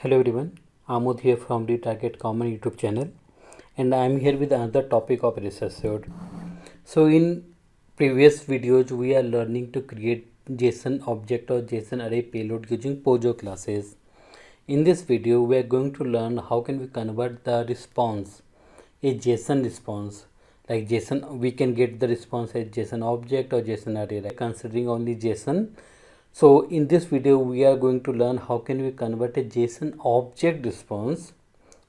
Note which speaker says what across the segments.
Speaker 1: Hello everyone, Amod here from the Target Common YouTube channel, and I am here with another topic of research. So in previous videos we are learning to create JSON object or JSON array payload using POJO classes. In this video we are going to learn how can we convert the response, a JSON response. Like JSON, we can get the response as JSON object or JSON array, right? Considering only JSON. So in this video we are going to learn how can we convert a JSON object response,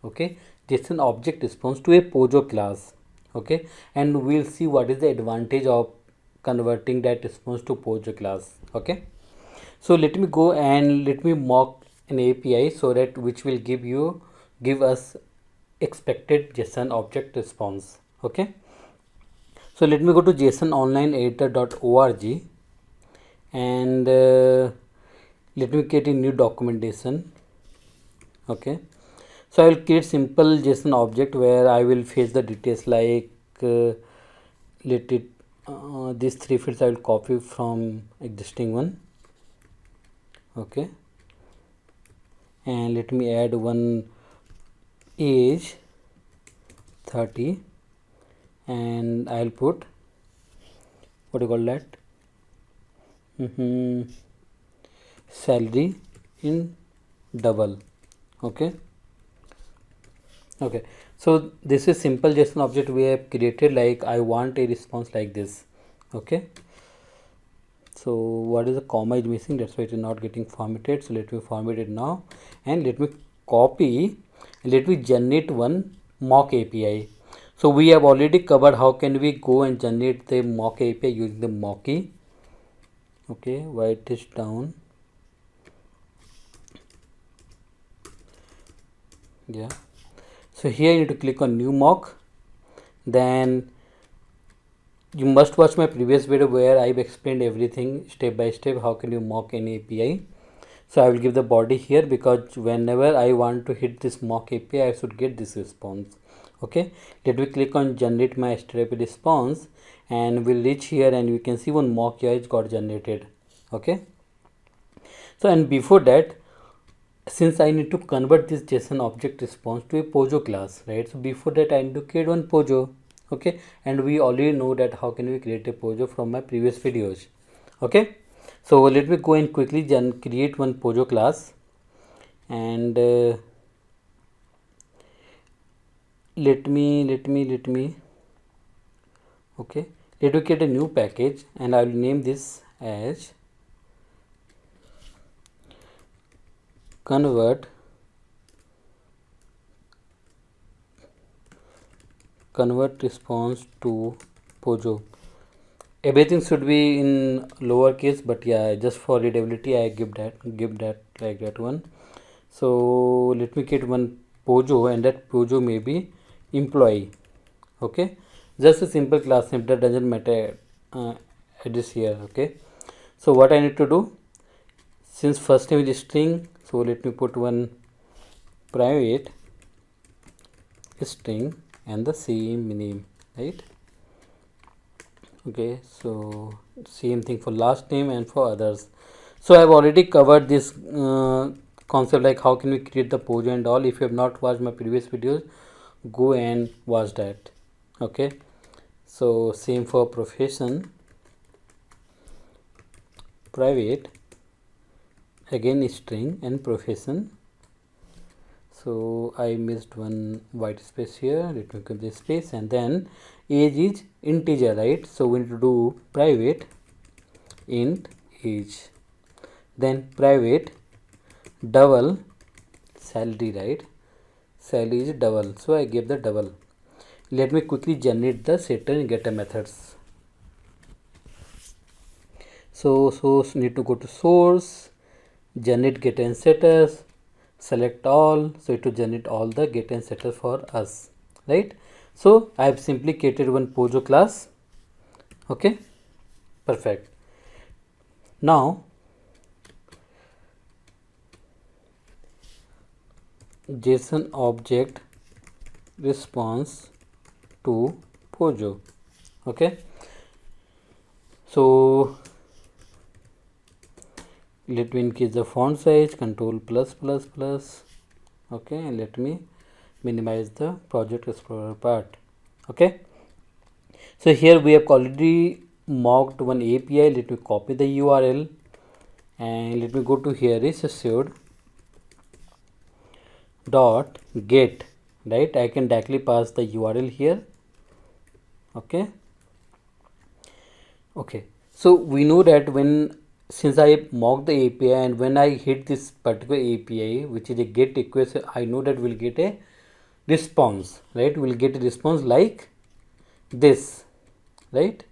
Speaker 1: okay, JSON object response to a POJO class, okay, and we'll see what is the advantage of converting that response to POJO class, okay. So let me go and let me mock an API so that which will give us expected JSON object response, okay. So let me go to jasononlineeditor.org and let me create a new documentation, okay. So I will create simple JSON object where I will fetch the details like these three fields I will copy from existing one, okay, and let me add one age 30 and I'll put what do you call that, salary in double, okay. So this is simple JSON object we have created. Like I want a response like this, okay. So what is the comma is missing, that's why it is not getting formatted. So let me format it now and let me copy, let me generate one mock API. So we have already covered how can we go and generate the mock API using the mocky, okay. Write this down, yeah. So here you need to click on new mock, then you must watch my previous video where I've explained everything step by step how can you mock an API. So I will give the body here because whenever I want to hit this mock API I should get this response, okay. Let me click on generate my HTTP response and we'll reach here and you can see one mock UI got generated, okay. So and before that, since I need to convert this JSON object response to a POJO class, right? So before that I need to create one POJO, okay, and we already know that how can we create a POJO from my previous videos, okay. So let me go and quickly create one POJO class and let me okay, let me create a new package and I will name this as convert response to POJO. Everything should be in lowercase, but yeah, just for readability I give that like that one. So let me create one POJO and that POJO may be employee, okay. Just a simple class name, that doesn't matter at this here, okay. So what I need to do, since first name is string, so let me put one private string and the same name, right, okay. So same thing for last name and for others. So I have already covered this concept like how can we create the POJO and all. If you have not watched my previous videos, go and watch that, okay. So same for profession, private, again string and profession. So I missed one white space here, let me give this space, and then age is integer, right. So we need to do private int age, then private double salary, right, salary is double, so I gave the double. Let me quickly generate the setter and getter methods. So need to go to source, generate getter and setters, select all, so it will generate all the getter and setter for us, right. So I have simply created one POJO class, okay, perfect. Now JSON object response to POJO, okay. So let me increase the font size, control plus plus plus, Okay, and let me minimize the project explorer part. Okay, so here we have already mocked one API. Let me copy the URL and let me go to here is assured dot get, right? I can directly pass the URL here. Okay, so we know that since I mock the API and when I hit this particular API, which is a get request, I know that we'll get a response, right? We'll get a response like this, right?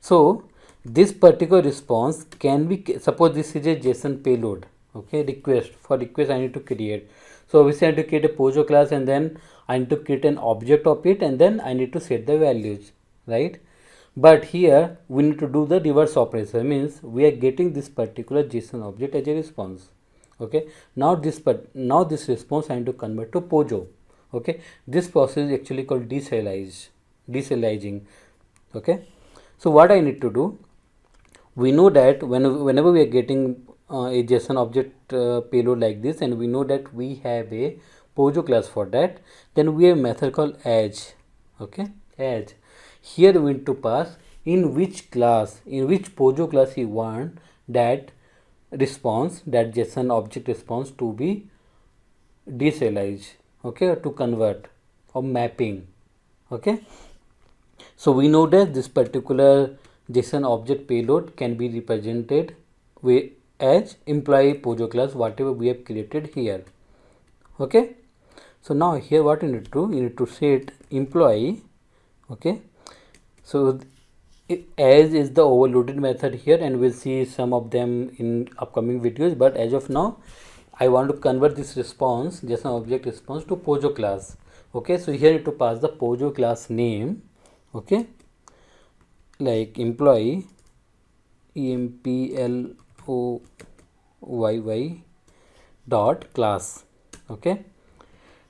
Speaker 1: So this particular response can be, suppose this is a JSON payload, okay, request. For request I need to create, so obviously I need to create a POJO class, and then I need to create an object of it, and then I need to set the values, right? But here we need to do the reverse operation, means we are getting this particular JSON object as a response. Okay, now this response I need to convert to POJO. Okay, this process is actually called deserializing. Okay, so what I need to do, we know that whenever we are getting a JSON object payload like this, and we know that we have a POJO class for that, then we have a method called edge. Okay, edge. Here we need to pass in which class, in which POJO class you want that response, that JSON object response to be deserialized, okay, or to convert or mapping. Okay, so we know that this particular JSON object payload can be represented with as employee POJO class, whatever we have created here. Okay, so now here what you need to do, you need to set employee. Okay, so as is the overloaded method here, and we'll see some of them in upcoming videos, but as of now I want to convert this response, JSON object response, to POJO class. Okay, so here you need to pass the POJO class name. Okay, like employee employy dot class. Okay,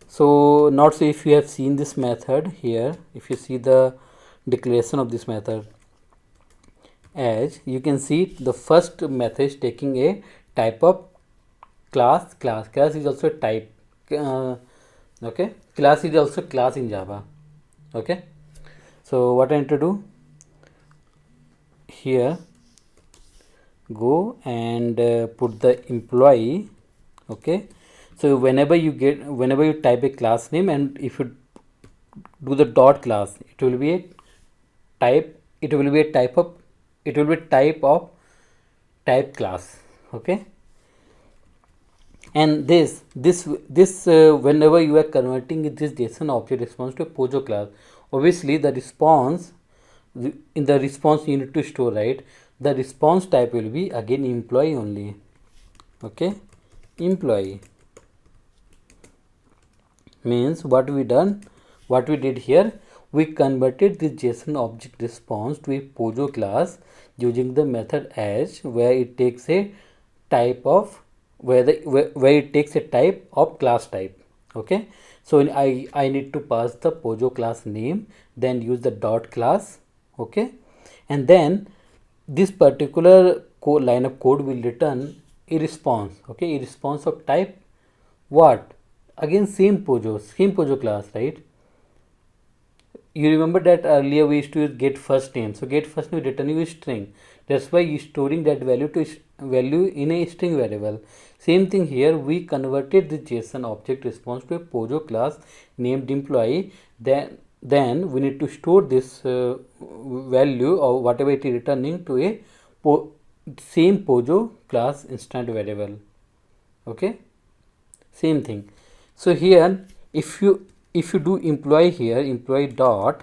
Speaker 1: so not so if you have seen this method here, if you see the declaration of this method, as you can see the first method is taking a type of class is also a type. Okay, class is also class in Java. Okay, so what I need to do here, go and put the employee. Okay, so whenever you type a class name, and if you do the dot class, it will be a type of type class. Okay, and this whenever you are converting this JSON object response to a POJO class, obviously the response, in the response you need to store, right, the response type will be again employee only. Okay, employee means what we did here, we converted the JSON object response to a POJO class using the method edge, where it takes a type of where it takes a type of class type. Okay, so I need to pass the POJO class name, then use the dot class. Okay, and then this particular line of code will return a response. Okay, a response of type what, again same POJO class, right? You remember that earlier we used to use get first name, so get first name returning a string, that's why you storing that value in a string variable. Same thing here, we converted the JSON object response to a POJO class named employee, then we need to store this value or whatever it is returning to a same POJO class instant variable. Okay, same thing. So here if you do employee here, employee dot,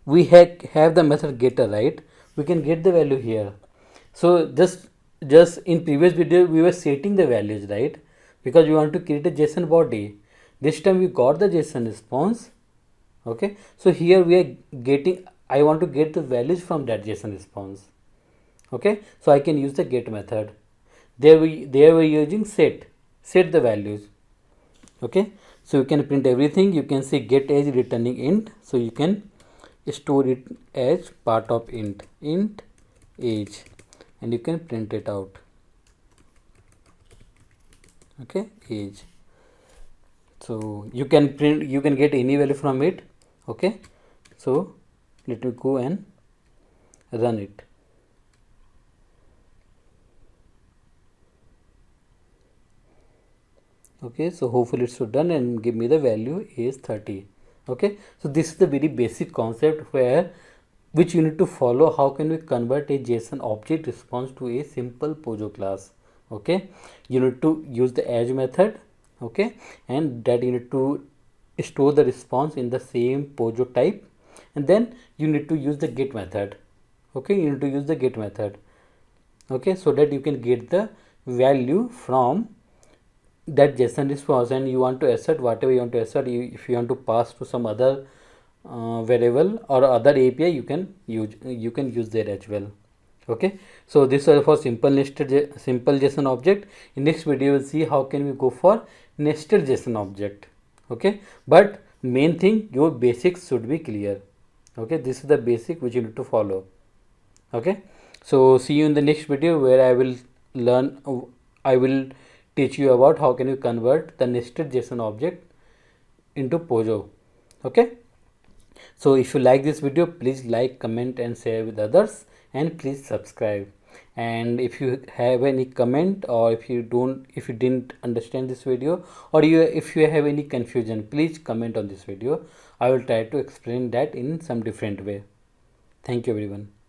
Speaker 1: we have the method getter, right? We can get the value here. So just in previous video we were setting the values, right? Because we want to create a JSON body. This time we got the JSON response. Okay, so here we are getting, I want to get the values from that JSON response. Okay, so I can use the get method. There we were using set the values. Okay, so you can print everything. You can say get age returning int, so you can store it as part of int age, and you can print it out. Okay, age. So you can print, you can get any value from it. Okay, so let me go and run it. Okay, so hopefully it's done and give me the value is 30. Okay, so this is the very basic concept where which you need to follow. How can we convert a JSON object response to a simple POJO class? Okay, you need to use the edge method. Okay, and that you need to store the response in the same POJO type, and then you need to use the get method. Okay, you need to use the get method. Okay, so that you can get the value from that JSON response, and you want to assert whatever you want to assert. If you want to pass to some other variable or other API, you can use there as well. Okay, so this is for simple JSON object. In next video, we'll see how can we go for nested JSON object. Okay, but main thing, your basics should be clear. Okay, this is the basic which you need to follow. Okay, so see you in the next video where I will teach you about how can you convert the nested JSON object into POJO. Okay, so if you like this video, please like, comment and share with others, and please subscribe. And if you have any comment, or if you didn't understand this video, or if you have any confusion, please comment on this video. I will try to explain that in some different way. Thank you everyone.